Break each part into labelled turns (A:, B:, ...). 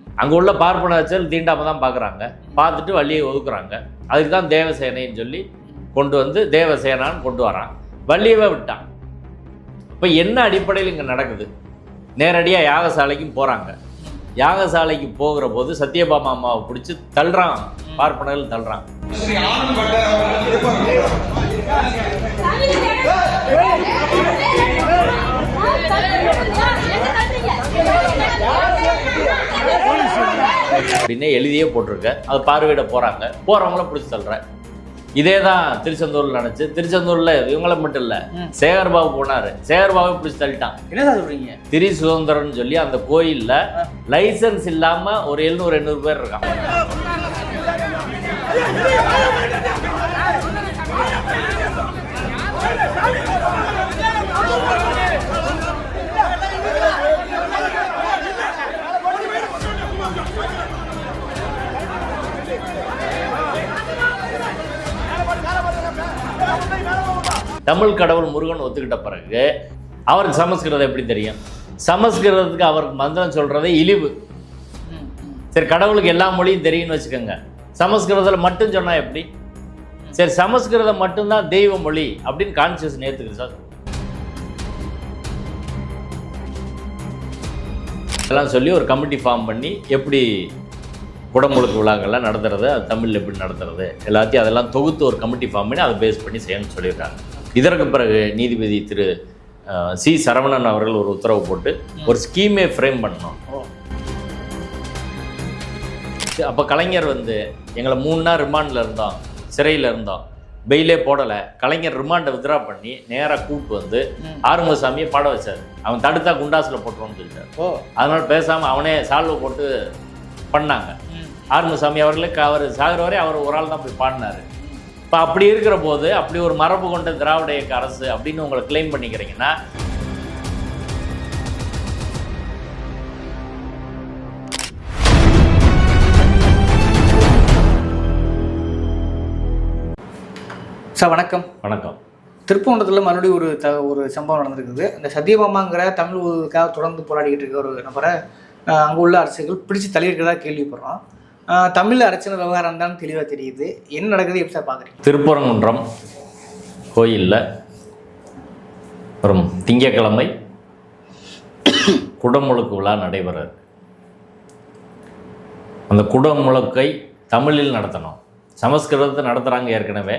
A: அங்கே உள்ள பார்ப்பனாச்சல் தீண்டாமல் தான் பார்க்குறாங்க, பார்த்துட்டு வள்ளியை ஒதுக்குறாங்க. அதுக்கு தான் தேவசேனைன்னு சொல்லி கொண்டு வந்து தேவசேனான்னு கொண்டு வரான், வள்ளியவே விட்டான். இப்போ என்ன அடிப்படையில் இங்கே நடக்குது? நேரடியாக யாகசாலைக்கும் போகிறாங்க. யாகசாலைக்கு போகிற போது சத்யபாமா அம்மாவை பிடிச்சி தள்ளுறான், பார்ப்பனர்கள் தள்ளுறான். அப்படின்னு எழுதியே போட்டிருக்க. அது பார்வையிட போகிறாங்க, போகிறவங்கள பிடிச்சி தள்ளுறேன். இதே தான் திருச்செந்தூரில் நினச்சி, திருச்செந்தூரில் இவங்கள மட்டும் இல்லை, சேகர்பாபு போனார், சேகர்பாபு பிடிச்சி தள்ளிட்டான்.
B: என்ன சொல்றீங்க?
A: திரி சுதந்திரம்னு சொல்லி அந்த கோயிலில் லைசன்ஸ் இல்லாமல் ஒரு 700-800 பேர் இருக்கான். தமிழ் கடவுள் முருகன் ஒத்துக்கிட்ட பிறகு அவருக்கு சமஸ்கிருதம் எப்படி தெரியும்? சமஸ்கிருதத்துக்கு அவருக்கு மந்திரம் சொல்றதே இழிவு. சரி, கடவுளுக்கு எல்லா மொழியும் தெரியும்னு வச்சுக்கோங்க, சமஸ்கிருதத்தில் மட்டும் சொன்னா எப்படி? சரி, சமஸ்கிருதம் மட்டும்தான் தெய்வ மொழி அப்படின்னு கான்ஸ்டியூஷன் ஏற்றுக்குது சார். எல்லாம் சொல்லி ஒரு கமிட்டி ஃபார்ம் பண்ணி எப்படி குடமுழுக்கு விழாக்கள்லாம் நடத்துறது, அது தமிழில் எப்படி நடத்துறது, எல்லாத்தையும் அதெல்லாம் தொகுத்து ஒரு கமிட்டி ஃபார்ம் பண்ணி அதை பேஸ் பண்ணி செய்யணும்னு சொல்லியிருக்காங்க. இதற்கு பிறகு நீதிபதி திரு சி சரவணன் அவர்கள் ஒரு உத்தரவு போட்டு ஒரு ஸ்கீமே ஃப்ரேம் பண்ணணும். அப்போ கலைஞர் வந்து எங்களை 3 நாள் ரிமாண்டில் இருந்தோம், சிறையில் இருந்தோம், பெயிலே போடலை, கலைஞர் ரிமாண்டை வித்ரா பண்ணி நேராக கூப்பிட்டு வந்து ஆறுமுகசாமியை பாட வச்சார். அவன் தடுத்தா குண்டாசில் போட்டுருவோம்னு சொல்லிட்டார். அதனால் பேசாமல் அவனே சால்வை போட்டு பண்ணாங்க. ஆறுமுகசாமி அவர்களுக்கு அவர் சாகிற வரை அவர் ஒரு ஆள் தான் போய் பாடினார். இப்போ அப்படி இருக்கிற போது அப்படி ஒரு மரபு கொண்ட திராவிட இயக்க அரசு அப்படின்னு உங்களை கிளைம் பண்ணிக்கிறீங்கன்னா,
B: சார் வணக்கம்.
A: வணக்கம்.
B: திருப்பூண்டத்தில் மறுபடியும் ஒரு சம்பவம் நடந்திருக்குது. இந்த சத்யபாமாங்கிற தமிழுக்காக தொடர்ந்து போராடிக்கிட்டு இருக்க ஒரு நபரை அங்கே உள்ள அரசுகள் பிடிச்சி தள்ளியிருக்கிறதா கேள்விப்படுறோம். தமிழ் அரசியல் விவகாரம் தான் தெளிவாக தெரியுது. என்ன நடக்குது, எப்படி சார் பார்க்குறீங்க?
A: திருப்பரங்குன்றம் கோயிலில் வரும் திங்கட்கிழமை குடமுழுக்கு விழா நடைபெறாது. அந்த குடமுழுக்கை தமிழில் நடத்தணும். சமஸ்கிருதத்தை நடத்துகிறாங்க ஏற்கனவே,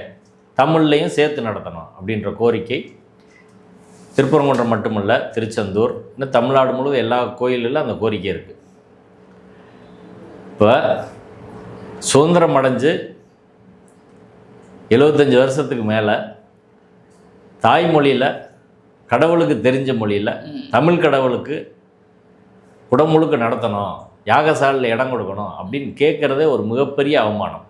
A: தமிழ்லையும் சேர்த்து நடத்தணும் அப்படின்ற கோரிக்கை திருப்பரங்குன்றம் மட்டுமல்ல, திருச்செந்தூர், இன்னும் தமிழ்நாடு முழுவதும் எல்லா கோயிலிலும் அந்த கோரிக்கை இருக்குது. இப்போ சுதந்திரம் அடைஞ்சு 75 வருஷத்துக்கு மேலே தாய்மொழியில், கடவுளுக்கு தெரிஞ்ச மொழியில், தமிழ் கடவுளுக்கு குடமுழுக்கு நடத்தணும், யாகசாலையில் இடம் கொடுக்கணும் அப்படின்னு கேட்குறதே ஒரு மிகப்பெரிய அவமானம்.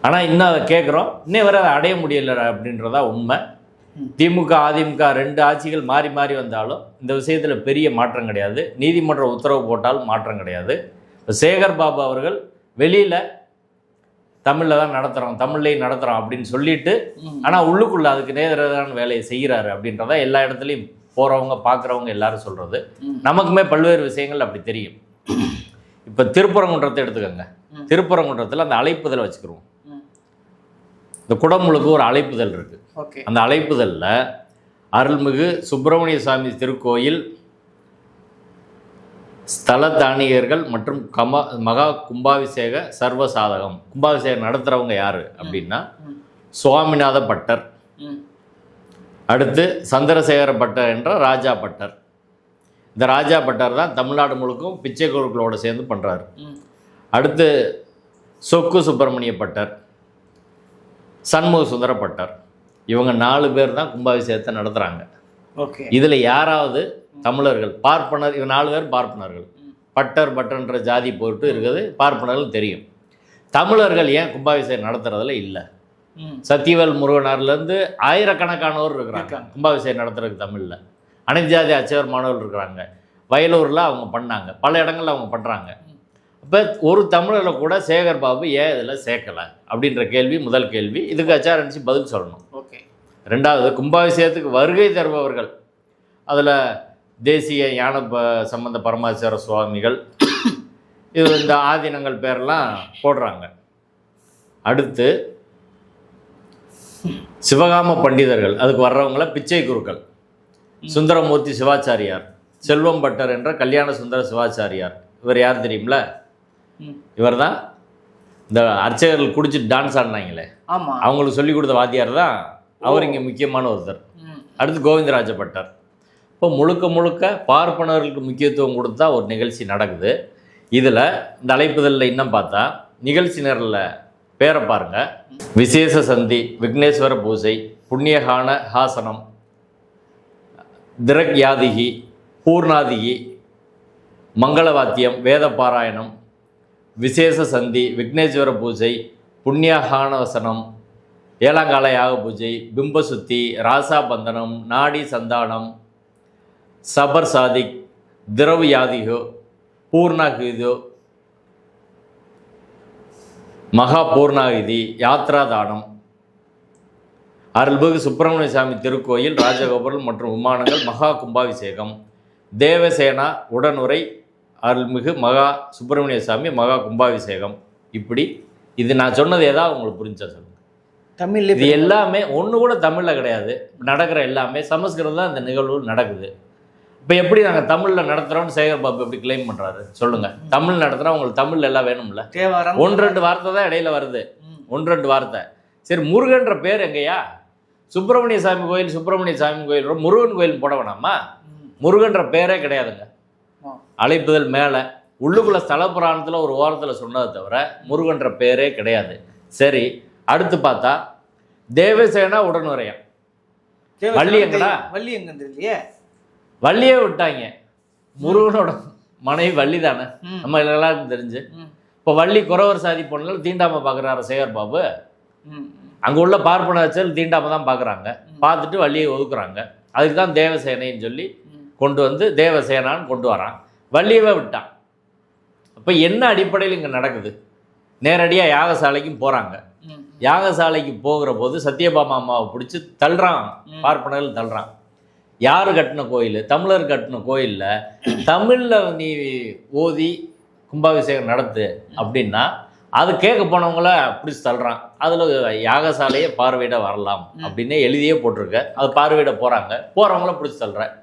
A: ஆனால் இன்னும் அதை கேட்குறோம், இன்னும் வரை அதை அடைய முடியலை அப்படின்றதா உண்மை. திமுக அதிமுக 2 ஆட்சிகள் மாறி மாறி வந்தாலும் இந்த விஷயத்தில் பெரிய மாற்றம் கிடையாது. நீதிமன்ற உத்தரவு போட்டாலும் மாற்றம் கிடையாது. இப்போ சேகர் பாபு அவர்கள் வெளியில் தமிழில் தான் நடத்துகிறோம், தமிழ்லையும் நடத்துகிறோம் அப்படின்னு சொல்லிட்டு, ஆனால் உள்ளுக்குள்ளே அதுக்கு நேரடியான வேலையை செய்கிறாரு அப்படின்றத எல்லா இடத்துலையும் போகிறவங்க பார்க்குறவங்க எல்லாரும் சொல்கிறது. நமக்குமே பல்வேறு விஷயங்கள் அப்படி தெரியும். இப்போ திருப்பரங்குன்றத்தை எடுத்துக்கோங்க. திருப்பரங்குன்றத்தில் அந்த அழைப்புதல் வச்சுக்கிறோம். இந்த குடமுழுக்கு ஒரு அழைப்புதல் இருக்குது. அந்த அழைப்புதலில் அருள்மிகு சுப்பிரமணிய சுவாமி திருக்கோயில் ஸ்தல தானியர்கள் மற்றும் மகா கும்பாபிஷேக சர்வசாதகம். கும்பாபிஷேகம் நடத்துகிறவங்க யார் அப்படின்னா சுவாமிநாத பட்டர், அடுத்து சந்திரசேகர பட்டர் என்ற ராஜா பட்டர். இந்த ராஜா பட்டர் தான் தமிழ்நாடு முழுக்கும் பிச்சை குருக்களோடு சேர்ந்து பண்ணுறாரு. அடுத்து சொக்கு சுப்பிரமணிய பட்டர், சண்முக சுந்தர பட்டர், இவங்க 4 பேர் தான் கும்பாபிஷேகத்தை நடத்துகிறாங்க. இதில் யாராவது தமிழர்கள், பார்ப்பனர், இவங்க 4 பேர் பார்ப்பனர்கள். பட்டர் பட்டர்ன்ற ஜாதி போட்டு இருக்குது, பார்ப்பனர்கள் தெரியும். தமிழர்கள் ஏன் கும்பாபிஷேகம் நடத்துறதுல இல்லை? சத்தியவேல் முருகனார்லேருந்து ஆயிரக்கணக்கானோர் இருக்கிறாங்க கும்பாபிஷேகம் நடத்துறதுக்கு தமிழில். அனைத்து ஜாதி அச்சவர் மாணவர்கள் இருக்கிறாங்க. வயலூரில் அவங்க பண்ணாங்க, பல இடங்களில் அவங்க பண்ணுறாங்க. இப்போ ஒரு தமிழரில் கூட சேகர் பாபு ஏன் இதில் சேர்க்கலை அப்படின்ற கேள்வி முதல் கேள்வி. இதுக்கு HRNC பதில் சொல்லணும். ரெண்டாவது, கும்பாபிஷேகத்துக்கு வருகை தருபவர்கள், அதில் தேசிய ஞான சம்பந்த பரமாச்சார சுவாமிகள், இது இந்த ஆதீனங்கள் பேரெல்லாம் போடுறாங்க. அடுத்து சிவகாம பண்டிதர்கள், அதுக்கு வர்றவங்கள பிச்சை குருக்கள். சுந்தரமூர்த்தி சிவாச்சாரியார், செல்வம் பட்டர் என்ற கல்யாண சுந்தர சிவாச்சாரியார். இவர் யார் தெரியுமில? இவர் தான் இந்த அர்ச்சகர்கள் குடிச்சிட்டு டான்ஸ் ஆடினாங்களே,
B: ஆமாம்,
A: அவங்களுக்கு சொல்லி கொடுத்த வாத்தியார் தான் அவர். இங்கே முக்கியமான ஒருத்தர். அடுத்து கோவிந்தராஜ பட்டர். இப்போ முழுக்க முழுக்க பார்ப்பனர்களுக்கு முக்கியத்துவம் கொடுத்தா ஒரு நிகழ்ச்சி நடக்குது. இதில் இந்த அழைப்புதலில் இன்னும் பார்த்தா நிகழ்ச்சி நேரில் பேரை பாருங்க. விசேஷ சந்தி, விக்னேஸ்வர பூஜை, புண்ணியகான ஹாசனம், திரக்யாதிகி, பூர்ணாதிகி, மங்களவாத்தியம், வேத பாராயணம், விசேஷ சந்தி, விக்னேஸ்வர பூஜை, புண்ணியகானவசனம், ஏழாங்கால யாக பூஜை, பிம்பசுத்தி, ராசாபந்தனம், நாடி சந்தானம், சபர் சாதிக், திரவு யாதிகோ, பூர்ணாகிதோ, மகா பூர்ணாகிதி, யாத்ரா தானம், அருள்மிகு சுப்பிரமணிய சாமி திருக்கோயில், ராஜகோபுரம் மற்றும் விமானங்கள், மகா கும்பாபிஷேகம், தேவசேனா உடனுரை, அருள்மிகு மகா சுப்பிரமணிய சாமி மகா கும்பாபிஷேகம். இப்படி இது நான் சொன்னது ஏதாவது உங்களுக்கு புரிஞ்சா சொல்லுங்க.
B: தமிழ்
A: இது எல்லாமே ஒன்று கூட தமிழில் கிடையாது. நடக்கிற எல்லாமே சமஸ்கிருதம் தான் இந்த நிகழ்வு நடக்குது. இப்போ எப்படி நாங்கள் தமிழில் நடத்துகிறோம்னு சேகர் பாபு எப்படி கிளைம் பண்ணுறாரு சொல்லுங்கள். தமிழ் நடத்துகிறோம், உங்களுக்கு தமிழ் எல்லாம் வேணும்ல?
B: தேவாரம்
A: 1-2 வார்த்தை தான் இடையில வருது. 1-2 வார்த்தை. சரி, முருகன்ற பேர் எங்கேயா? சுப்பிரமணிய சாமி கோயில், சுப்பிரமணிய சாமி கோயில், முருகன் கோயில் போட வேணாமா? முருகன்ற பேரே கிடையாதுங்க. அழைப்புதல் மேலே உள்ளுக்குள்ள ஸ்தல புராணத்தில் ஒரு ஓரத்தில் சொன்னதை தவிர முருகன்ற பேரே கிடையாது. சரி, அடுத்து பார்த்தா தேவசேனா உடனுரையம். வள்ளி எங்கடா?
B: வள்ளி எங்க தெரியலையே.
A: வள்ளியே விட்டாங்க. முருகனோட மனைவி வள்ளி தானே, நம்ம எல்லாருக்கும் தெரிஞ்சு. இப்போ வள்ளி குறவர் சாதி பொண்ணுல தீண்டாம பார்க்குறாரு சேகர் பாபு. அங்கே உள்ள பார்ப்பனர்கள் தீண்டாம தான் பார்க்குறாங்க. பார்த்துட்டு வள்ளியை ஒதுக்குறாங்க. அதுக்கு தான் தேவசேனைன்னு சொல்லி கொண்டு வந்து தேவசேனான்னு கொண்டு வரான். வள்ளியவே விட்டான். அப்போ என்ன அடிப்படையில் இங்கே நடக்குது? நேரடியாக யாகசாலைக்கும் போகிறாங்க. யாகசாலைக்கு போகிற போது சத்யபாமா அம்மாவை பிடிச்சி தள்ளுறான், பார்ப்பனர்கள் தள்ளுறான். யார் கட்டின கோயில்? தமிழர் கட்டின கோயிலில் தமிழில் நீ ஓதி கும்பாபிஷேகம் நடத்து அப்படின்னா அது கேட்க போனவங்கள பிடிச்சி தள்ளுறான். அதில் யாகசாலையை பார்வையிட வரலாம் அப்படின்னு எழுதியே போட்டிருக்க. அது பார்வையிட போகிறாங்க, போகிறவங்கள பிடிச்சி தள்ளுறேன்.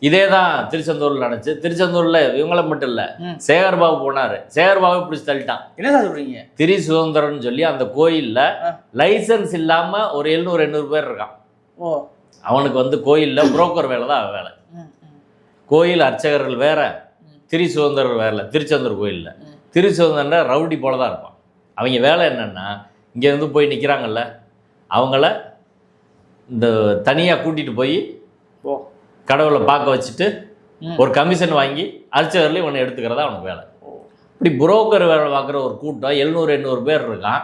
A: இதே தான் திருச்செந்தூரில் நடந்துச்சு. திருச்செந்தூரில் இவங்கள மட்டும் இல்லை, சேகர்பாபு போனார், சேகர்பாபு பிடிச்சி தள்ளிட்டான்.
B: என்ன சொல்றீங்க?
A: திரி சுதந்திரம்னு சொல்லி அந்த கோயிலில் லைசன்ஸ் இல்லாமல் ஒரு 700-800 பேர் இருக்கான். அவனுக்கு வந்து கோயிலில் புரோக்கர் வேலை தான் வேலை. கோயில் அர்ச்சகர்கள் வேற, திரி சுதந்திரர் வேலை. திருச்செந்தூர் கோயிலில் திருச்செந்தூரில் ரவுடி போல தான் இருப்பான். அவங்க வேலை என்னென்னா, இங்கேருந்து போய் நிற்கிறாங்கல்ல, அவங்கள இந்த தனியாக கூட்டிகிட்டு போய் கடவுளை பார்க்க வச்சுட்டு ஒரு கமிஷன் வாங்கி அர்ச்சகர்லேயும் இவனை எடுத்துக்கிறதா அவனுக்கு வேலை. இப்படி புரோக்கர் வேலை பார்க்குற ஒரு கூட்டம் 700-800 பேர் இருக்கான்.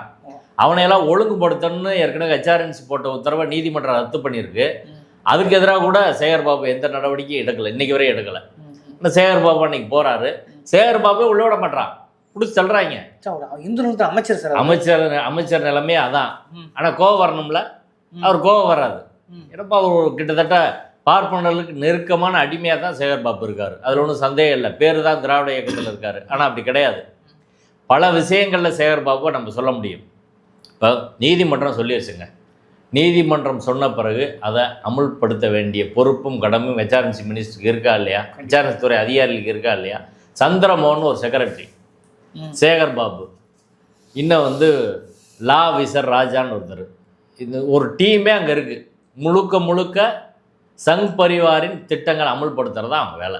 A: அவனையெல்லாம் ஒழுங்குபடுத்தணும்னு ஏற்கனவே ஹெச்ஆர்என்சி போட்ட உத்தரவை நீதிமன்றம் ரத்து பண்ணியிருக்கு. அதுக்கு எதிராக கூட சேகர் பாபு எந்த நடவடிக்கையும் எடுக்கலை, இன்னைக்கு வரையும் எடுக்கலை. இந்த சேகர் பாபு அன்னைக்கு போகிறாரு, சேகர் பாபு உள்ள விட மாட்டான், பிடிச்சி தள்ளுறாங்க.
B: அமைச்சர் சார்,
A: அமைச்சர் நிலைமையே அதான். ஆனால் கோவம் வரணும்ல, அவர் கோவம் வராது. ஏன்னா அவர் கிட்டத்தட்ட பார்ப்பனர்களுக்கு நெருக்கமான அடிமையாக தான் சேகர் பாபு இருக்கார். அதில் ஒன்றும் சந்தேகம் இல்லை. பேர் தான் திராவிட இயக்கத்தில் இருக்கார், ஆனால் அப்படி கிடையாது. பல விஷயங்களில் சேகர் பாபுவை நம்ம சொல்ல முடியும். இப்போ நீதிமன்றம் சொல்லிடுச்சுங்க. நீதிமன்றம் சொன்ன பிறகு அதை அமுல்படுத்த வேண்டிய பொறுப்பும் கடமையும் ஹெச்ஆர்என்சி மினிஸ்டருக்கு இருக்கா இல்லையா? ஹெச்ஆர்என்சி துறை அதிகாரிகளுக்கு இருக்கா இல்லையா? சந்திரமோகன் ஒரு செக்ரட்டரி, சேகர் பாபு, இன்னும் வந்து லா ஆஃபீஸர் ராஜான்னு ஒருத்தர். இந்த ஒரு டீமே அங்கே இருக்குது. முழுக்க முழுக்க சங் பரிவாரின் திட்டங்கள் அமுல்படுத்துறது தான் அவங்க வேலை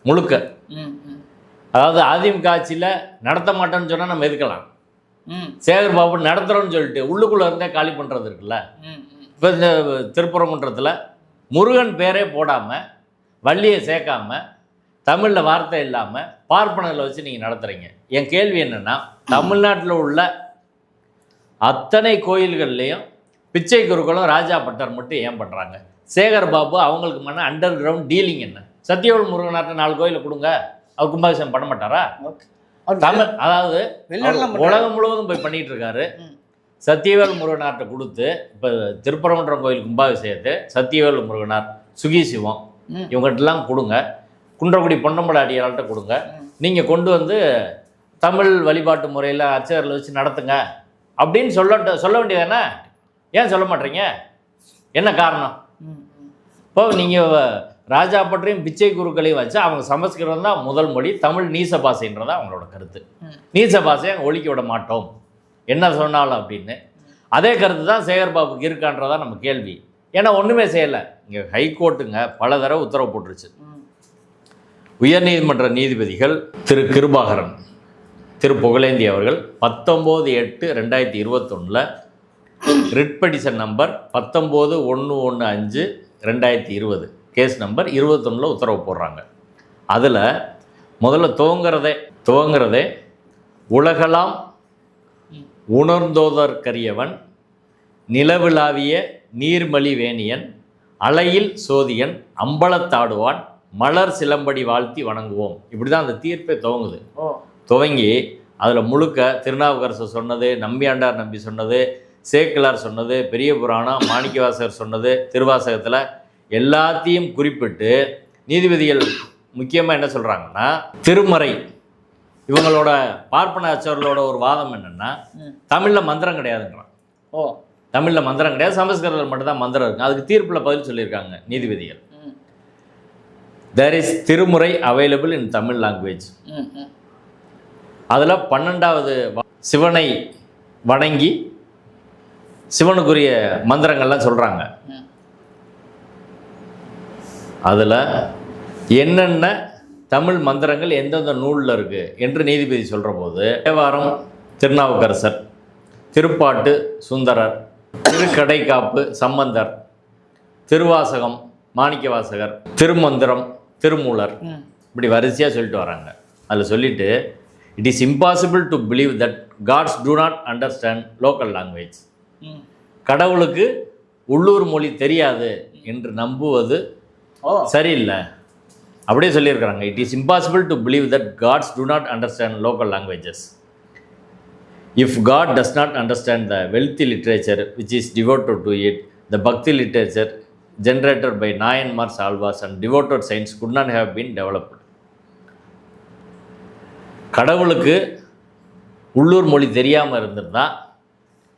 A: முழுக்க. அதாவது அதிமுக ஆட்சியில் நடத்த மாட்டேன்னு சொன்னால் நம்ம எதுக்கலாம். சேகர் பாபு நடத்துகிறோன்னு சொல்லிட்டு உள்ளுக்குள்ளே இருந்தே காலி பண்ணுறது இருக்குல்ல. இப்போ இந்த திருப்பரங்குன்றத்தில் முருகன் பேரே போடாமல், வள்ளியை சேர்க்காமல், தமிழில் வார்த்தை இல்லாமல் பார்ப்பனர்களை வச்சு நீங்கள் நடத்துகிறீங்க. என் கேள்வி என்னென்னா, தமிழ்நாட்டில் உள்ள அத்தனை கோயில்கள்லேயும் பிச்சை குருக்களும் ராஜா பட்டர் மட்டும் ஏன் பண்ணுறாங்க? சேகர் பாபு அவங்களுக்கு மன அண்டர் கிரவுண்ட் டீலிங் என்ன? சத்தியவேல் முருகனாட்ட 4 கோயிலை கொடுங்க, அவர் கும்பாபிஷேகம் பண்ண மாட்டாரா? தமிழ், அதாவது உலகம் முழுவதும் போய் பண்ணிட்டு இருக்காரு. சத்தியவேல் முருகனார்ட்ட கொடுத்து இப்போ திருப்பரங்குன்றம் கோயில் கும்பாபிஷேகத்தை சத்தியவேல் முருகனார், சுகி சிவம் இவங்ககிட்டலாம் கொடுங்க. குன்றக்குடி பொன்னம்பல அடியார்கிட்ட கொடுங்க. நீங்கள் கொண்டு வந்து தமிழ் வழிபாட்டு முறையில் அர்ச்சகர்களை வச்சு நடத்துங்க அப்படின்னு சொல்ல வேண்டியதானே? ஏன் சொல்ல மாட்டீங்க? என்ன காரணம்? இப்போ நீங்கள் ராஜா பற்றியும் பிச்சை குருக்களையும் வச்சு அவங்க சமஸ்கிருதம் தான் முதல் மொழி, தமிழ் நீச பாஷைன்றதா அவங்களோட கருத்து. நீச பாஷையை அங்கே ஒழிக்க விட மாட்டோம் என்ன சொன்னாலும் அப்படின்னு. அதே கருத்து தான் சேகர் பாபுக்கு இருக்கான்றதா நம்ம கேள்வி. ஏன்னா ஒன்றுமே செய்யலை. இங்கே ஹைகோர்ட்டுங்க பல தடவை உத்தரவு போட்டுருச்சு. உயர்நீதிமன்ற நீதிபதிகள் திரு கிருபாகரன், திரு புகழேந்தி அவர்கள் 19/8/2021 writ petition number 19/115/2020 case number 21 உத்தரவு போடுறாங்க. அதில் முதல்ல துவங்குறதே உலகலாம் உணர்ந்தோதற்கரியவன் நிலவிலாவிய நீர்மலி வேணியன் அலையில் சோதியன் அம்பலத்தாடுவான் மலர் சிலம்படி வாழ்த்தி வணங்குவோம். இப்படி தான் அந்த தீர்ப்பே துவங்குது. துவங்கி அதில் முழுக்க திருநாவுக்கரசர் சொன்னது, நம்பியாண்டார் நம்பி சொன்னது, சேக்கிலார் சொன்னது, பெரிய புராணம், மாணிக்கவாசகர் சொன்னது, திருவாசகத்தில் எல்லாத்தையும் குறிப்பிட்டு நீதிபதிகள் முக்கியமாக என்ன சொல்கிறாங்கன்னா, திருமறை இவங்களோட பார்ப்பன அர்ச்சகர்களோட ஒரு வாதம் என்னென்னா, தமிழில் மந்திரம் கிடையாதுன்றான். தமிழில் மந்திரம் கிடையாது, சமஸ்கிருதத்தில் மட்டும்தான் மந்திரம் இருக்குது. அதுக்கு தீர்ப்பில் பதில் சொல்லியிருக்காங்க நீதிபதிகள். தேர் இஸ் திருமுறை அவைலபிள் இன் தமிழ் லாங்குவேஜ். அதில் 12வது சிவனை வணங்கி சிவனுக்குரிய மந்திரங்கள்லாம் சொல்கிறாங்க. அதில் என்னென்ன தமிழ் மந்திரங்கள் எந்தெந்த நூலில் இருக்குது என்று நீதிபதி சொல்கிற போது, தேவாரம் திருநாவுக்கரசர், திருப்பாட்டு சுந்தரர், திருக்கடைக்காப்பு சம்பந்தர், திருவாசகம் மாணிக்கவாசகர், திருமந்திரம் திருமூலர், இப்படி வரிசையாக சொல்லிட்டு வராங்க. அதில் சொல்லிட்டு, it is impossible to believe that gods do not understand local language. கடவுளுக்கு உள்ளூர் மொழி தெரியாது என்று நம்புவது சரியில்லை அப்படியே சொல்லியிருக்கிறாங்க. It is impossible to believe that gods do not understand local languages. If God does not understand the wealthy literature which is devoted to it, the bhakti literature generated by Nayanmar Salvas and devoted saints could not have been developed. கடவுளுக்கு உள்ளூர் மொழி தெரியாமல் இருந்திருந்தால்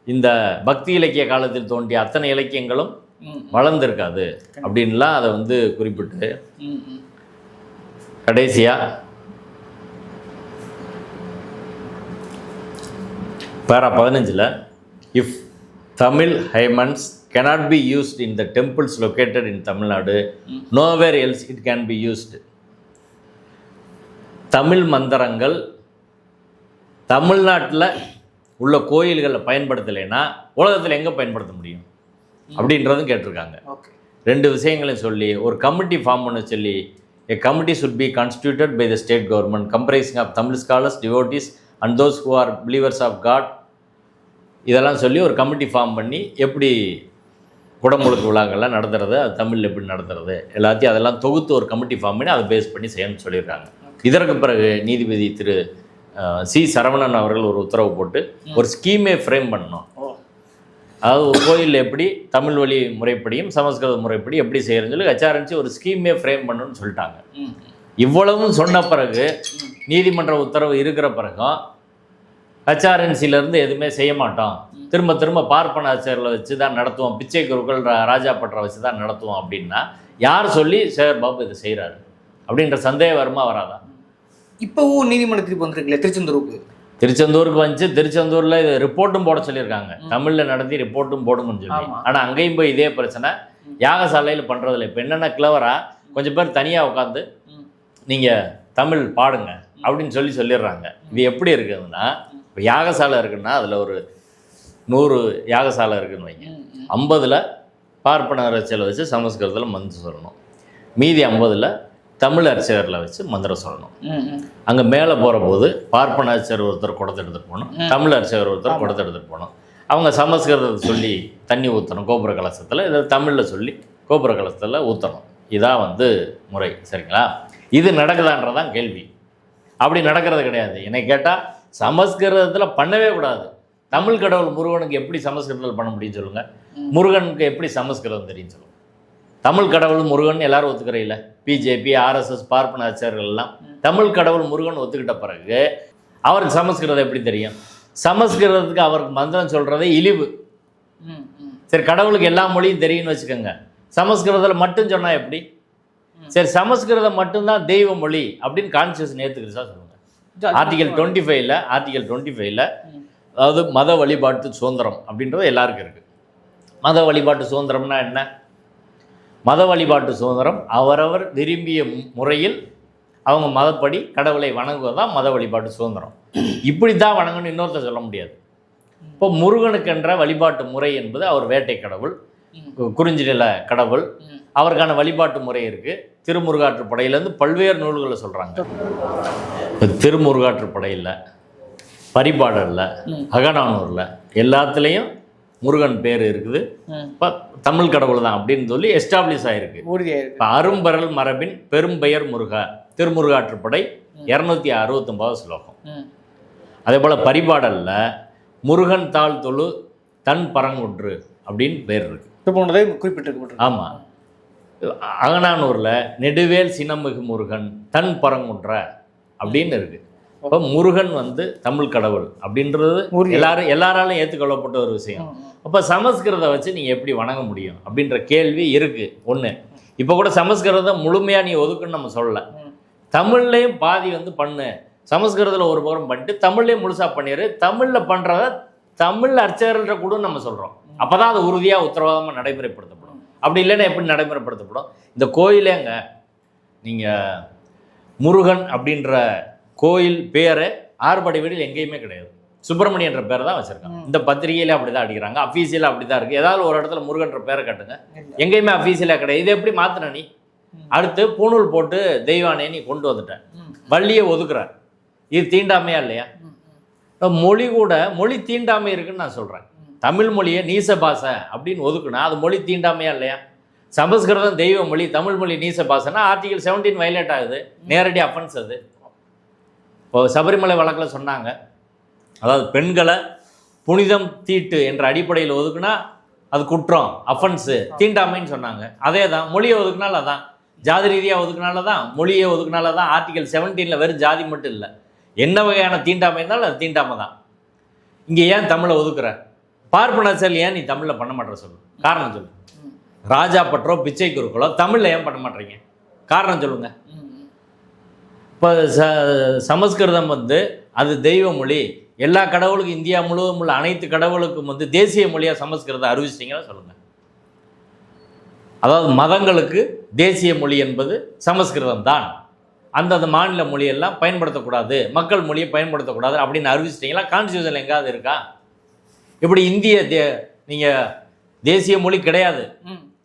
A: இந்த பக்தி இலக்கிய காலத்தில் தோன்றிய அத்தனை இலக்கியங்களும் வளர்ந்துருக்காது அப்படின்லாம் அதை வந்து குறிப்பிட்டு கடைசியாக பேரா 15 if Tamil ஹைமன்ஸ் cannot be used in the temples located in Tamil Nadu, nowhere else it can be used. Tamil மந்திரங்கள் தமிழ்நாட்டில் உள்ள கோயில்களில் பயன்படுத்தலைன்னா உலகத்தில் எங்கே பயன்படுத்த முடியும் அப்படின்றதும் கேட்டிருக்காங்க. 2 விஷயங்களையும் சொல்லி ஒரு கமிட்டி ஃபார்ம் பண்ண சொல்லி, a committee should be constituted by the state government comprising of Tamil scholars, devotees and those who are believers of God. இதெல்லாம் சொல்லி ஒரு கமிட்டி ஃபார்ம் பண்ணி எப்படி குடமுழுக்கு விழாக்கள்லாம் நடத்துறது, அது தமிழில் எப்படி நடத்துறது எல்லாத்தையும் அதெல்லாம் தொகுத்து ஒரு கமிட்டி ஃபார்ம் பண்ணி அதை பேஸ் பண்ணி செய்யணும்னு சொல்லியிருக்காங்க. இதற்கு பிறகு நீதிபதி திரு சி சரவணன் அவர்கள் ஒரு உத்தரவு போட்டு ஒரு ஸ்கீமே ஃப்ரேம் பண்ணணும். அதாவது ஒரு கோயிலில் எப்படி தமிழ் வழி முறைப்படியும் சமஸ்கிருத முறைப்படி எப்படி செய்யறதுன்னு சொல்லி ஹெச்ஆர்என்சி ஒரு ஸ்கீமே ஃப்ரேம் பண்ணணும்னு சொல்லிட்டாங்க. இவ்வளவும் சொன்ன பிறகு நீதிமன்ற உத்தரவு இருக்கிற பிறகும் ஹெச்ஆர்என்சியிலேருந்து எதுவுமே செய்ய மாட்டோம், திரும்ப திரும்ப பார்ப்பன அர்ச்சகர்களை வச்சு தான் நடத்துவோம், பிச்சை குருக்கள் ராஜா பட்டரை வச்சு தான் நடத்துவோம் அப்படின்னா யார் சொல்லி சேகர் பாபு இதை செய்கிறாரு அப்படின்ற சந்தேகம் வருமா வராதா?
B: இப்போவும் நீதிமன்ற தீர்ப்பு வந்துருக்குல்ல
A: திருச்செந்தூருக்கு வந்துச்சு. திருச்செந்தூரில் இது ரிப்போர்ட்டும் போட சொல்லியிருக்காங்க, தமிழில் நடத்தி ரிப்போர்ட்டும் போடுங்கன்னு சொல்லி. ஆனால் அங்கேயும் போய் இதே பிரச்சனை யாகசாலையில் பண்ணுறதில்ல. இப்போ என்னென்ன கிளவராக கொஞ்சம் பேர் தனியாக உட்காந்து நீங்கள் தமிழ் பாடுங்க அப்படின்னு சொல்லிடுறாங்க. இது எப்படி இருக்குதுன்னா, இப்போ யாகசாலை இருக்குன்னா அதில் ஒரு 100 யாகசாலை இருக்குதுன்னு வைங்க, 50ல் பார்ப்பன அர்ச்சகரை வச்சு சமஸ்கிருதத்தில் மந்திரம் சொல்லணும், மீதி 50ல் தமிழ் அர்ச்சகரில் வச்சு மந்திரம் சொல்லணும். அங்கே மேலே போகிற போது பார்ப்பன அர்ச்சகர் ஒருத்தர் குடத்தை எடுத்துகிட்டு போகணும், தமிழ் அர்ச்சகர் ஒருத்தர் குடத்தை எடுத்துகிட்டு போகணும். அவங்க சமஸ்கிருதத்தை சொல்லி தண்ணி ஊற்றணும் கோபுர கலசத்தில், இதை தமிழில் சொல்லி கோபுர கலசத்தில் ஊற்றணும். இதான் வந்து முறை. சரிங்களா? இது நடக்குதான்றதான் கேள்வி. அப்படி நடக்கிறது கிடையாது. என்னை கேட்டால் சமஸ்கிருதத்தில் பண்ணவே கூடாது. தமிழ் கடவுள் முருகனுக்கு எப்படி சமஸ்கிருதத்தில் பண்ண முடியும்னு சொல்லுங்கள், முருகனுக்கு எப்படி சமஸ்கிருதம் தெரியும் சொல்லுங்கள். தமிழ் கடவுள் முருகன் எல்லாரும் ஒத்துக்கிறையில, பிஜேபி ஆர்எஸ்எஸ் பார்ப்பன ஆச்சாரியர்கள் எல்லாம் தமிழ் கடவுள் முருகன் ஒத்துக்கிட்ட பிறகு அவருக்கு சமஸ்கிருதம் எப்படி தெரியும்? சமஸ்கிருதத்துக்கு அவருக்கு மந்திரம் சொல்கிறதே இழிவு. சரி, கடவுளுக்கு எல்லா மொழியும் தெரியும்னு வச்சுக்கோங்க, சமஸ்கிருதத்தில் மட்டும் சொன்னால் எப்படி? சரி, சமஸ்கிருதம் மட்டும்தான் தெய்வ மொழி அப்படின்னு கான்ஸ்டியூஷன் ஏற்றுக்கிறதா சொல்லுங்கள். ஆர்டிகல் 25ல் அதாவது மத வழிபாட்டு சுதந்திரம் அப்படின்றது எல்லாருக்கும் இருக்குது. மத வழிபாட்டு சுதந்திரம்னா என்ன? மத வழிபாட்டு சுதந்திரம் அவரவர் விரும்பிய முறையில் அவங்க மதப்படி கடவுளை வணங்குவதுதான் மத வழிபாட்டு சுதந்திரம். இப்படி தான் வணங்கணும்னு இன்னொருத்தர் சொல்ல முடியாது. இப்போ முருகனுக்கென்ற வழிபாட்டு முறை என்பது அவர் வேட்டை கடவுள், குறிஞ்சி நில கடவுள், அவருக்கான வழிபாட்டு முறை இருக்குது. திருமுருகாற்றுப்படையிலேருந்து பல்வேறு நூல்களை சொல்கிறாங்க. இப்போ திருமுருகாற்றுப்படையில், பரிபாடலில், அகநானூரில் எல்லாத்துலேயும் முருகன் பேர் இருக்குது. இப்போ தமிழ் கடவுள் தான் அப்படின்னு சொல்லி எஸ்டாப்ளிஷ் ஆகிருக்கு. இப்போ அரும்பரல் மரபின் பெரும்பெயர் முருகா திருமுருகாற்றுப்படை 269 ஸ்லோகம். அதே போல் பரிபாடலில் முருகன் தாழ் தொழு தன் பரங்குன்று அப்படின்னு பேர் இருக்குது,
B: குறிப்பிட்டிருக்கு.
A: ஆமாம். அகநானூரில் நெடுவேல் சினமிகு முருகன் தன் பரங்குன்ற அப்படின்னு இருக்குது. இப்போ முருகன் வந்து தமிழ் கடவுள் அப்படின்றது எல்லாராலும் ஏற்றுக்கொள்ளப்பட்ட ஒரு விஷயம். அப்போ சமஸ்கிருதம் வச்சு நீங்கள் எப்படி வணங்க முடியும் அப்படின்ற கேள்வி இருக்குது. ஒன்று, இப்போ கூட சமஸ்கிருதம் முழுமையாக நீ ஒதுக்குன்னு நம்ம சொல்லலை. தமிழ்லேயும் பாதி வந்து பண்ணு, சமஸ்கிருதத்தில் ஒரு புறம் பண்ணிட்டு தமிழ்லேயும் முழுசாக பண்ணிடு. தமிழில் பண்ணுறத தமிழ் அர்ச்சகர்கள்ட்ட கூட நம்ம சொல்கிறோம். அப்போ தான் அது உறுதியாக உத்தரவாதமாக நடைமுறைப்படுத்தப்படும். அப்படி இல்லைன்னா எப்படி நடைமுறைப்படுத்தப்படும்? இந்த கோயிலேங்க நீங்கள் முருகன் அப்படின்ற கோயில் பேரை ஆறுபடை வீடில் எங்கேயுமே கிடையாது. சுப்பிரமணியன்ற பேரை தான் வச்சுருக்காங்க. இந்த பத்திரிகையில அப்படி தான் அடிக்கிறாங்க, அஃபீஷியலாக அப்படி தான் இருக்குது. ஏதாவது ஒரு இடத்துல முருகன்ற பேரை கட்டுங்க, எங்கேயுமே அஃபீஷியலாக கிடையாது. இது எப்படி மாற்றின நீ? அடுத்து பூணூல் போட்டு தெய்வானே நீ கொண்டு வந்துட்டேன், வள்ளியை ஒதுக்குற. இது தீண்டாமையா இல்லையா? மொழி கூட மொழி தீண்டாமை இருக்குன்னு நான் சொல்கிறேன். தமிழ் மொழியை நீச பாசை அப்படின்னு ஒதுக்குனா அது மொழி தீண்டாமையா இல்லையா? சமஸ்கிருதம் தெய்வ மொழி, தமிழ் மொழி நீச பாசைன்னா ஆர்டிகல் 17 வயலேட் ஆகுது, நேரடி அஃபென்ஸ் அது. இப்போ சபரிமலை வழக்கில் சொன்னாங்க, அதாவது பெண்களை புனிதம் தீட்டு என்ற அடிப்படையில் ஒதுக்குனா அது குற்றம், அஃபென்ஸு, தீண்டாமைன்னு சொன்னாங்க. அதே தான் மொழியை ஒதுக்குனால அதான், ஜாதி ரீதியாக ஒதுக்குனால தான், மொழியை ஒதுக்குனால தான். ஆர்டிகல் 17 வெறும் ஜாதி மட்டும் இல்லை, என்ன வகையான தீண்டாமை இருந்தாலும் அது தீண்டாமை தான். இங்கே ஏன் தமிழை ஒதுக்குற? பார்ப்பனச்சல் ஏன் நீ தமிழில் பண்ண மாட்டேற சொல்லு, காரணம் சொல்லு. ராஜா பற்றோ பிச்சை குருக்களோ தமிழில் ஏன் பண்ண மாட்டேறீங்க, காரணம் சொல்லுங்கள். இப்போ சமஸ்கிருதம் வந்து அது தெய்வ மொழி, எல்லா கடவுளுக்கும் இந்தியா முழுவதும் உள்ள அனைத்து கடவுளுக்கும் வந்து தேசிய மொழியாக சமஸ்கிருதம் அறிவிச்சிட்டிங்கன்னா சொல்லுங்கள். அதாவது மதங்களுக்கு தேசிய மொழி என்பது சமஸ்கிருதம் தான், அந்தந்த மாநில மொழியெல்லாம் பயன்படுத்தக்கூடாது, மக்கள் மொழியை பயன்படுத்தக்கூடாது அப்படின்னு அறிவிச்சிட்டிங்களா? கான்ஸ்டியூஷனில் எங்காவது இருக்கா? இப்படி இந்திய நீங்கள் தேசிய மொழி கிடையாது,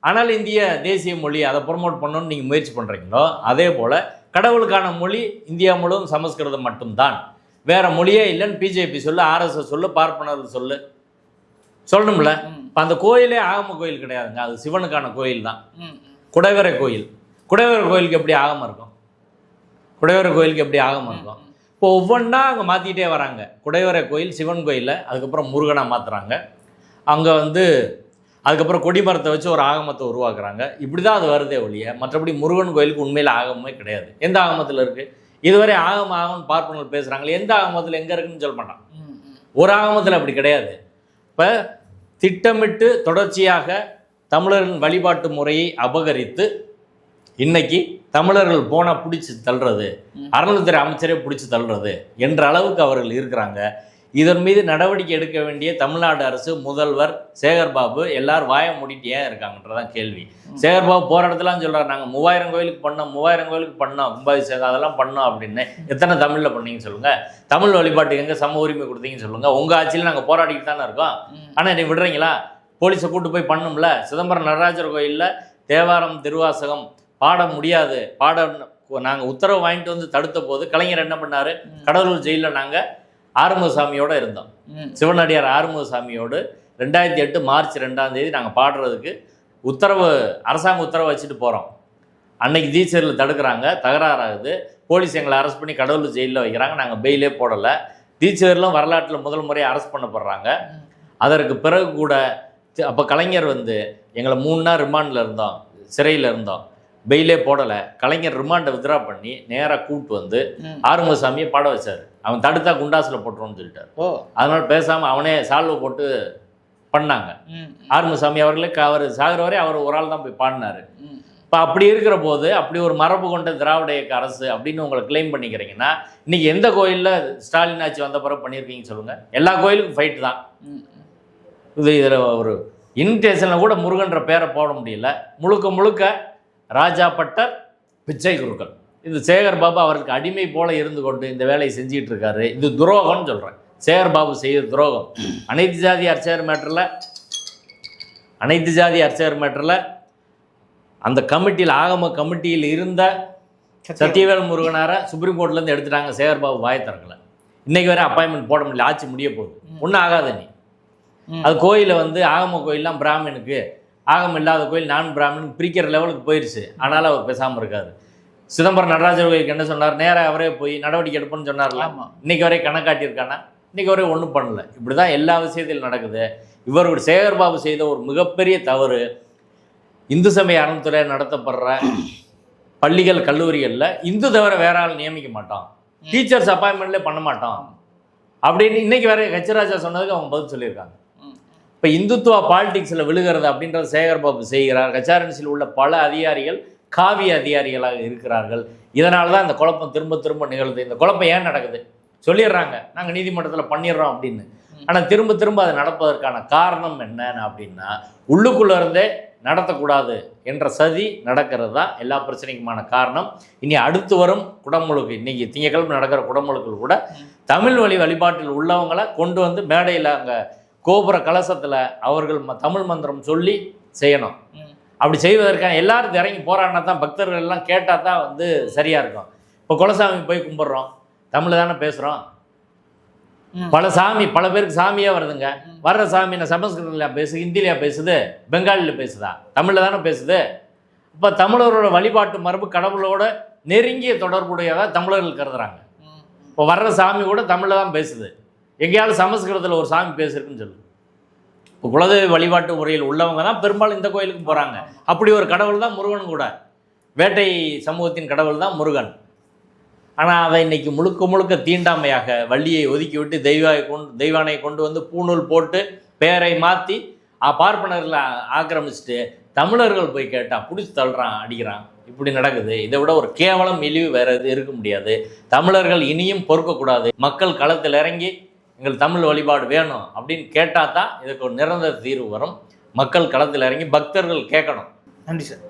A: ஆனால் இந்திய தேசிய மொழி அதை ப்ரொமோட் பண்ணணும்னு நீங்கள் முயற்சி பண்ணுறீங்களோ, அதே போல் கடவுளுக்கான மொழி இந்தியா முழுவதும் சமஸ்கிருதம் மட்டும்தான், வேறு மொழியே இல்லைன்னு பிஜேபி சொல்லு, ஆர்எஸ்எஸ் சொல்லு, பார்ப்பனர்கள் சொல்லணும்ல. இப்போ அந்த கோயிலே ஆகம கோயில் கிடையாதுங்க, அது சிவனுக்கான கோயில் தான். குடைவரை கோயில், குடைவரை கோயிலுக்கு எப்படி ஆகமம் இருக்கும்? குடைவரை கோயிலுக்கு எப்படி ஆகமம் இருக்கும்? இப்போ ஒவ்வொன்றா அங்கே மாற்றிக்கிட்டே வராங்க. குடைவரை கோயில் சிவன் கோயிலில், அதுக்கப்புறம் முருகனாக மாற்றுறாங்க. அங்கே வந்து அதுக்கப்புறம் கொடிமரத்தை வச்சு ஒரு ஆகமத்தை உருவாக்குறாங்க. இப்படி தான் அது வருதே ஒழிய மற்றபடி முருகன் கோயிலுக்கு உண்மையில் ஆகமே கிடையாது. எந்த ஆகமத்தில் இருக்குது? இதுவரை ஆகமம் பார்ப்பனர்கள் பேசுகிறாங்களே, எந்த ஆகமத்தில் எங்கே இருக்குன்னு சொல்ல மாட்டான். ஒரு ஆகமத்தில் அப்படி கிடையாது. இப்போ திட்டமிட்டு தொடர்ச்சியாக தமிழர்களின் வழிபாட்டு முறையை அபகரித்து இன்னைக்கு தமிழர்கள் போனால் பிடிச்சி தள்ளுறது, அறநிலைத்துறை அமைச்சரே பிடிச்சி தள்ளுறது என்ற அளவுக்கு அவர்கள் இருக்கிறாங்க. இதன் மீது நடவடிக்கை எடுக்க வேண்டிய தமிழ்நாடு அரசு, முதல்வர் சேகர்பாபு எல்லாரும் வாய மூடிட்டு ஏன் இருக்காங்கன்றதான் கேள்வி. சேகர்பாபு போகிற இடத்துலாம் சொல்கிறார், நாங்கள் 3000 கோயிலுக்கு பண்ணோம், 3000 கோயிலுக்கு பண்ணோம், கும்பாபிஷேகம் அதெல்லாம் பண்ணோம் அப்படின்னு. எத்தனை தமிழில் பண்ணீங்கன்னு சொல்லுங்கள், தமிழ் வழிபாட்டுக்கு எங்கே சம உரிமை கொடுத்தீங்கன்னு சொல்லுங்கள். உங்கள் ஆட்சியில் நாங்கள் போராடிக்கிட்டு தானே இருக்கோம், ஆனால் நீ விடுறீங்களா? போலீஸை கூட்டு போய் பண்ணும்ல. சிதம்பரம் நடராஜர் கோயிலில் தேவாரம் திருவாசகம் பாட முடியாது, நாங்கள் உத்தரவு வாங்கிட்டு வந்து தடுத்த போது கலைஞர் என்ன பண்ணார்? கடலூர் ஜெயிலில் நாங்கள் ஆறுமுகசாமியோடு இருந்தோம், சிவனடியார் ஆறுமுகசாமியோடு 2008 மார்ச் 2 நாங்கள் பாடுறதுக்கு அரசாங்க உத்தரவு வச்சுட்டு போகிறோம். அன்னைக்கு தீட்சரில் தடுக்கிறாங்க, தகராறாகுது, போலீஸ் எங்களை அரெஸ்ட் பண்ணி கடலூர் ஜெயிலில் வைக்கிறாங்க. நாங்கள் பெயிலே போடலை. தீட்சரிலும் வரலாற்றில் முதல் முறையாக அரெஸ்ட் பண்ணப்படுறாங்க. அதற்கு பிறகு கூட அப்போ கலைஞர் வந்து எங்களை 3 நாள் ரிமாண்டில் இருந்தோம், சிறையில் இருந்தோம். பெயிலே போடலை. கலைஞர் ரிமாண்டை வித்ரா பண்ணி நேராக கூப்பிட்டு வந்து ஆறுமுகசாமியை பாட வச்சார். அவன் தடுத்தா குண்டாசில் போட்டுருவோன்னு சொல்லிட்டார். அதனால பேசாமல் அவனே சால்வை போட்டு பண்ணாங்க. ஆறுமுகசாமி அவர்களுக்கு அவர் சாகிற வரை அவர் ஒரு ஆள் தான் போய் பாடினார். இப்போ அப்படி இருக்கிற போது அப்படி ஒரு மரபு கொண்ட திராவிட இயக்க அரசு அப்படின்னு உங்களை கிளைம் பண்ணிக்கிறீங்கன்னா இன்னைக்கு எந்த கோயிலில் ஸ்டாலின் ஆட்சி வந்த பிறகு பண்ணியிருக்கீங்க சொல்லுங்கள்? எல்லா கோயிலுக்கும் ஃபைட்டு தான். இதில் ஒரு இன்விடேஷனில் கூட முருகன்ற பேரை போட முடியல. முழுக்க முழுக்க ராஜா பட்டர், பிச்சை குருக்கள். இது சேகர் பாபு அவருக்கு அடிமை போல இருந்து கொண்டு இந்த வேலையை செஞ்சிட்டு இருக்காரு. இது துரோகம்னு சொல்கிறேன். சேகர் பாபு செய்த துரோகம். அனைத்து ஜாதி அர்ச்சகர் மேட்டரில் அந்த கமிட்டியில் ஆகம கமிட்டியில் இருந்த சத்தியவேல் முருகனாரை சுப்ரீம் கோர்ட்லேருந்து எடுத்துட்டாங்க. சேகர் பாபு வாயை திறக்கல. இன்றைக்கி வரை அப்பாயின்மெண்ட் போட முடியல. ஆட்சி முடிய போகுது. ஒன்றும் ஆகாத நீ. அது கோயிலை வந்து ஆகம கோயிலெலாம் பிராமணுக்கு, ஆகமம் இல்லாத கோயில் நான் பிராமணுக்கு பிரிக்கிற லெவலுக்கு போயிடுச்சு. ஆனாலும் அவர் பேசாமல் இருக்காரு. சிதம்பரம் நடராஜர் கோயிலுக்கு என்ன சொன்னார்? நேராக அவரே போய் நடவடிக்கை எடுப்போன்னு சொன்னார்ல. இன்னைக்கு வரை கணக்காட்டியிருக்கானா? இன்னைக்கு வரை ஒன்றும் பண்ணல. இப்படி தான் எல்லா விஷயத்திலும் நடக்குது. இவர்கள் சேகர் பாபு செய்த ஒரு மிகப்பெரிய தவறு, இந்து சமய அறநிலையத்துறை நடத்தப்படுற பள்ளிகள் கல்லூரிகளில் இந்து தவிர வேற ஆள் நியமிக்க மாட்டோம், டீச்சர்ஸ் அப்பாயின்மெண்ட்லேயே பண்ண மாட்டோம் அப்படின்னு இன்னைக்கு வேற ஹெச்ராஜா சொன்னதுக்கு அவங்க பதில் சொல்லியிருக்காங்க. இப்போ இந்துத்துவா பாலிடிக்ஸில் விழுகிறது அப்படின்றது சேகர் பாபு செய்கிறார். ஹெச்ஆர்என்சியில் உள்ள பல அதிகாரிகள் காவிய அதிகாரிகளாக இருக்கிறார்கள். இதனால தான் இந்த குழப்பம் திரும்ப திரும்ப நிகழ்து. இந்த குழப்பம் ஏன் நடக்குது சொல்லிடுறாங்க, நாங்கள் நீதிமன்றத்தில் பண்ணிடுறோம் அப்படின்னு. ஆனால் திரும்ப திரும்ப அது நடப்பதற்கான காரணம் என்னன்னு அப்படின்னா உள்ளுக்குள்ளே இருந்தே நடத்தக்கூடாது என்ற சதி நடக்கிறது தான் எல்லா பிரச்சனைக்குமான காரணம். இனி அடுத்து வரும் குடமுழுக்கு, இன்னைக்கு திங்கக்கிழமை நடக்கிற குடமுழுக்கில் கூட தமிழ் வழி வழிபாட்டில் உள்ளவங்களை கொண்டு வந்து மேடையில் அங்கே கோபுர கலசத்தில் அவர்கள் தமிழ் மந்திரம் சொல்லி செய்யணும். அப்படி செய்வதற்கான எல்லாரும் இறங்கி போராடினா தான், பக்தர்கள் எல்லாம் கேட்டால் தான் வந்து சரியாக இருக்கும். இப்போ குலசாமி போய் கும்பிட்றோம், தமிழ் தானே பேசுகிறோம். பல சாமி பல பேருக்கு சாமியாக வருதுங்க. வர்ற சாமி நான் சமஸ்கிருதத்தில் பேசுது, ஹிந்திலையா பேசுது, பெங்காலியில் பேசுதா, தமிழில் தானே பேசுது. இப்போ தமிழரோட வழிபாட்டு மரபு கடவுளோட நெருங்கிய தொடர்புடையதாக தமிழர்கள் கருதுறாங்க. இப்போ வர்ற சாமி கூட தமிழில் தான் பேசுது. எங்கேயாவது சமஸ்கிருதத்தில் ஒரு சாமி பேசுறதுன்னு சொல்லு. இப்போ குலதெய்வ வழிபாட்டு முறையில் உள்ளவங்க தான் பெரும்பாலும் இந்த கோயிலுக்கு போகிறாங்க. அப்படி ஒரு கடவுள் தான் முருகன் கூட. வேட்டை சமூகத்தின் கடவுள் தான் முருகன். ஆனால் அதை இன்னைக்கு முழுக்க முழுக்க தீண்டாமையாக வள்ளியை ஒதுக்கி விட்டு தெய்வானை கொண்டு வந்து பூணூல் போட்டு பெயரை மாற்றி பார்ப்பனர்களை ஆக்கிரமிச்சுட்டு தமிழர்கள் போய் கேட்டால் பிடிச்சி தள்ளுறான், அடிக்கிறான். இப்படி நடக்குது. இதை விட ஒரு கேவலம் இழிவு வேறு எது இருக்க முடியாது. தமிழர்கள் இனியும் பொறுக்கக்கூடாது. மக்கள் களத்தில் இறங்கி எங்கள் தமிழ் வழிபாடு வேணும் அப்படின்னு கேட்டால் தான் இதுக்கு ஒரு நிரந்தர தீர்வு வரும். மக்கள் களத்தில் இறங்கி பக்தர்கள் கேட்கணும்.
B: நன்றி சார்.